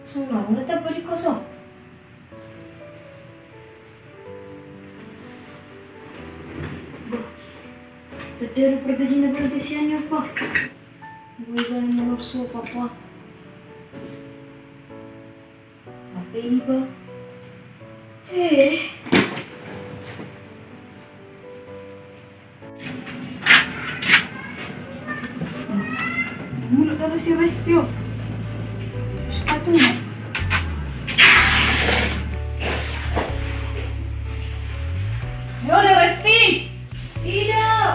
Sunang natap balik kosong. Tadi ada pergajian na pergasiannya pa. Buhay ba ng manurso papa? Apa iba? Mula ka si Restio. Sepatu na. Yole, Resti! Tidak!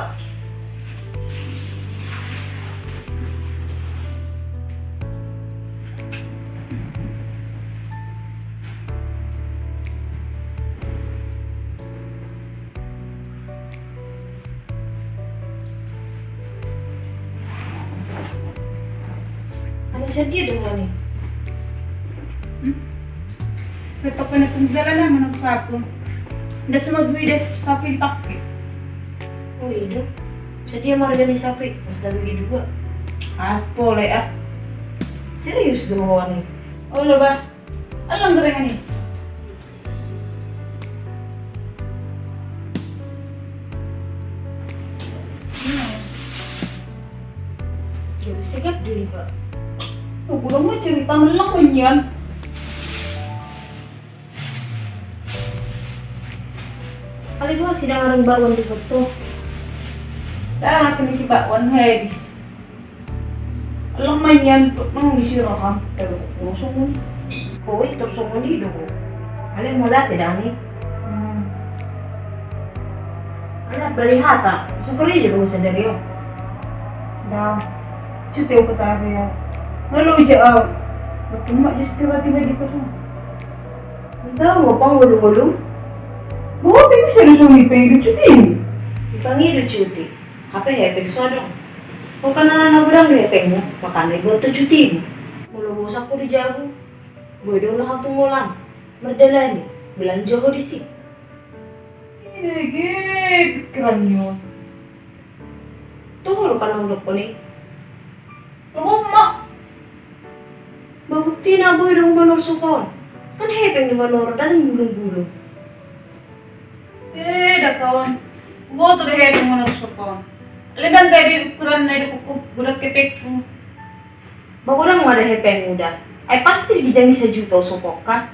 Ano sedih dong nih? Saya pa na pagdala naman ng sapon. Hindi sa magbidas sa pilpake. Oh iya, sedih marga ni sapi, mas dami dua. Ah, pole ah. Serius dong nih? O, ba? Alam ka rin nga ni? Ya bisa gap deh pak. Gulang mo, cerita mo lang man yan. Kali gua sidang orang bawang di foto. Saan natin si Bakwan, Hebis? Alam man yan, nang bisira ka. Pero kusong mo ni. Oh, ito kusong mo ni dong. Alam mo dati dami. Alam balihata. Sukuri di ba sa daryo? Dah, sutiw ko tayo yan. Halo, Jaaw. Ba't mo, just tiba-tiba di ko siya. Tahu mo pang ulung-ulung? Buat ini bisa disumipai lucutin. Dipanggil cuti. Apa hepek suadong? Kau kan anak berang di hepekmu, makanya buat tuh cuti. Mulu bosak ko di jago. Bodoh lah aku ngulang. Merdalani, belanja ko di sini. Ini pikiran yun. Tuh lo kan ulok ko ni. Ako, mak. Babukti na boy dong manor supon. Kan hepek ni manor daling bulung-bulung. Dah kawan. Gua tuh deh yang mana sopon. Legan tadi ukuran na kukup budak kepek. Bagurang ada hepek muda. Ay pasti bijang sa juta supok kan?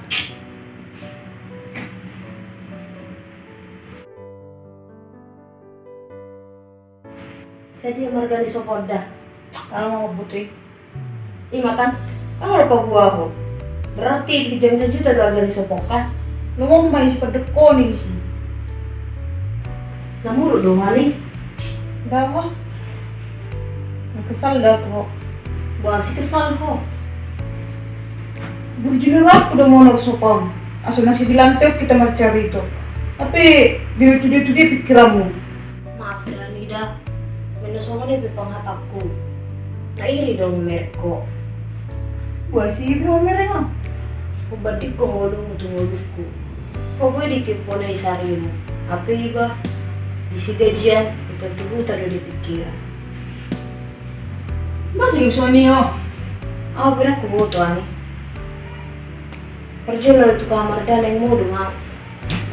Saya dia marga ni sopoda. Kalau mau butuh. Ingatan, ang harap gua ako. Berarti bijang sa juta marga ni supok kan? Lumong may padeko ni si. Namuro dong ani. Dawa. Nakasal dah ko. Basi kesal ko. Berjenerak udah mau narsopon. Asal nasi dilantik kita mencari itu. Tapi dia pikiranmu. Maaf dah Nida. Menusong ni panghatapku. Nairi dong merko. Gua sih itu mereka. Kubadik ko ngolong utungolukku. Pwede ditipo na isari mo. Api iba, di si gajian, ito tubo talo di pikiran. Masih bisa nih oh. Ako bilang kubuto ani. Perjualan itu kamar dan yang mo ha.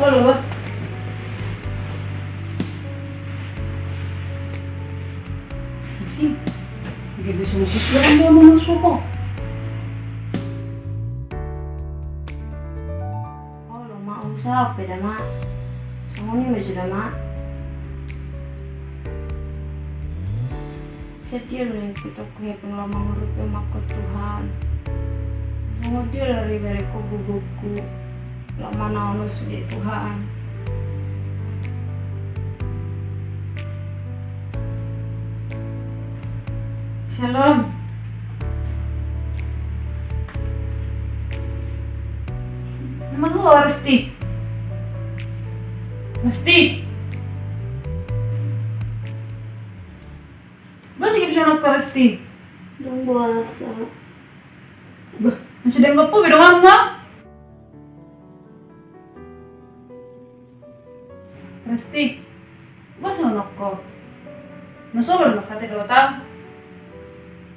Halo ba? Masih. Hindi bisa musisyaran mo naman sopo. Halo, mausap, peda ma. Sumuni mo sudah ma. Setia nih kita kuya pengalaman menurut umatku Tuhan. Sama dia dari bereku guguku. Lama naonus di Tuhan. Shalom. Naman ho, Resti. Resti. Masih bisa nak Resti. Dong buasa. Bah, masih ada nggak po, beda nga. Resti. Basa anak ko. Nasolol na kati dota.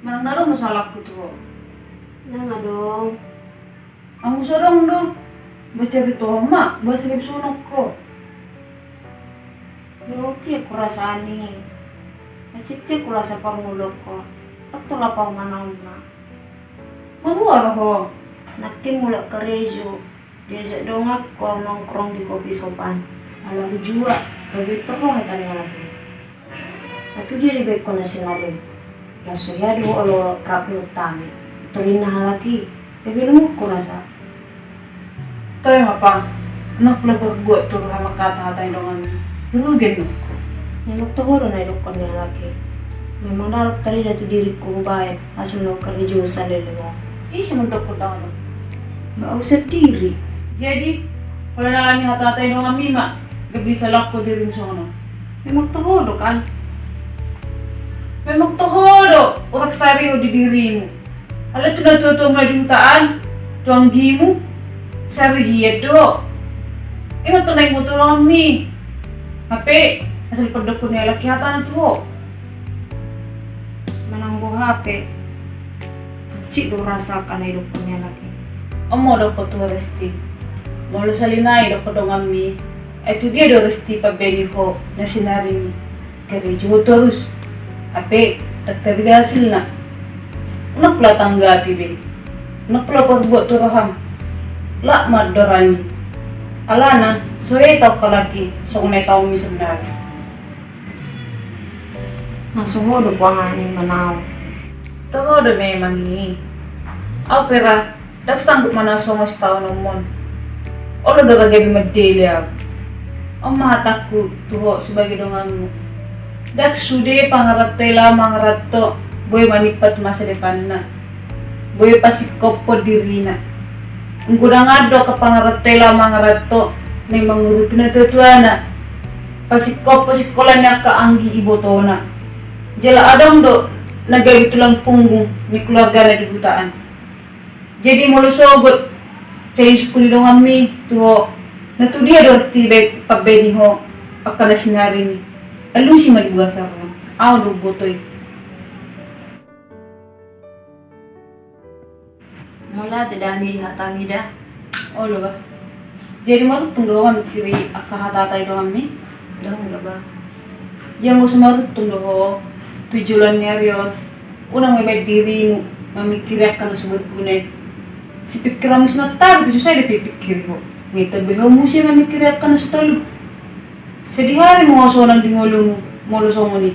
Manang nalo masalak ko to. Nah dong. Ang sarang do. Baca itu mak, bahasa sunok ko. Oke, aku rasani. Macetnya aku rasa pangulog ko. Waktu lapang manang-na. Manuara ho. Nanti mulai ke Rejo. Diajak dongak ko nongkrong di kopi sopan. Alam jua, lebih terong tanya lagi. Itu jadi baik ko na sinarin. Laso ya do alo rapi utami. Turin na lagi. Lebih lumuk ko rasa. Tayo apa? Anak pula berbuat turun sama kata-kata dongan. Dulu gitu. Yang tuh na idok ko niya lagi. Memang dalok tadi datu diriku baik. Asal no kerja salele mo. Isi mendok ko daw. Nggak usah diri. Jadi, kalau nalani hata-hata dongan mima, gak bisa laku diri sono. Memang tuh kan. Memang tohodo, urak sari di dirimu. Ala tu natuto nga di hutaan, tuang gimu, sari hiya do. Ino tunay mo tulong mi. Hape, asal pagdako niya laki hata na tuho. Menanggo HP. Cik do rasakan hidup niya lagi. Omo do ko to resti. Molo salinay do ko dongan mi. Itu dia do resti pabeni ho na sinari kare jo terus. Hape, dokter dia hasil na. Nak pula tanggapi be. Nak pula perbuat turaham. Lak madorani. Alana, soya tau kalaki, so kunay tau mi sebenarnya. Nasuho do ko nga ni manaw. Tohodo memang ni. Au pera, dak sanggup mana somos tau nomon. Olo do gabi medeli aku. Om mataku tuho sebagai donganmu. Dak sude pangarap tela mangarap to boy manipat masa depan na. Boy pasikop po diri na. Ungkudang ado ka pangarap tela mangarap to na mangurut na tutuana. Pasikop pasikolan niya ka anggi ibo to na. Jala adang do nagay tulang punggung ni keluarga na di hutaan. Jadi mulu sogot sa iskuli dong kami tuho na tu dia do tibe pabeni ho akala sinari ni. Alu si madibuga sa ron. Aw do botoy. Mula tedani di hatami dah. Oh lo ba. Jadi marutong do kami kiri akahatatay do kami. Dong lah ba. Yang mo sumarutong do ho tujuan niya riyon. Unang may diri mo mamikiri akan subot gunay. Si pikiran mo sinatar, bisa saya dipikir ko. Ngita beho mo siya mamikiri akan sa talog. Sa di hari mo kaso nang dingolo mo, molo sa mo ni.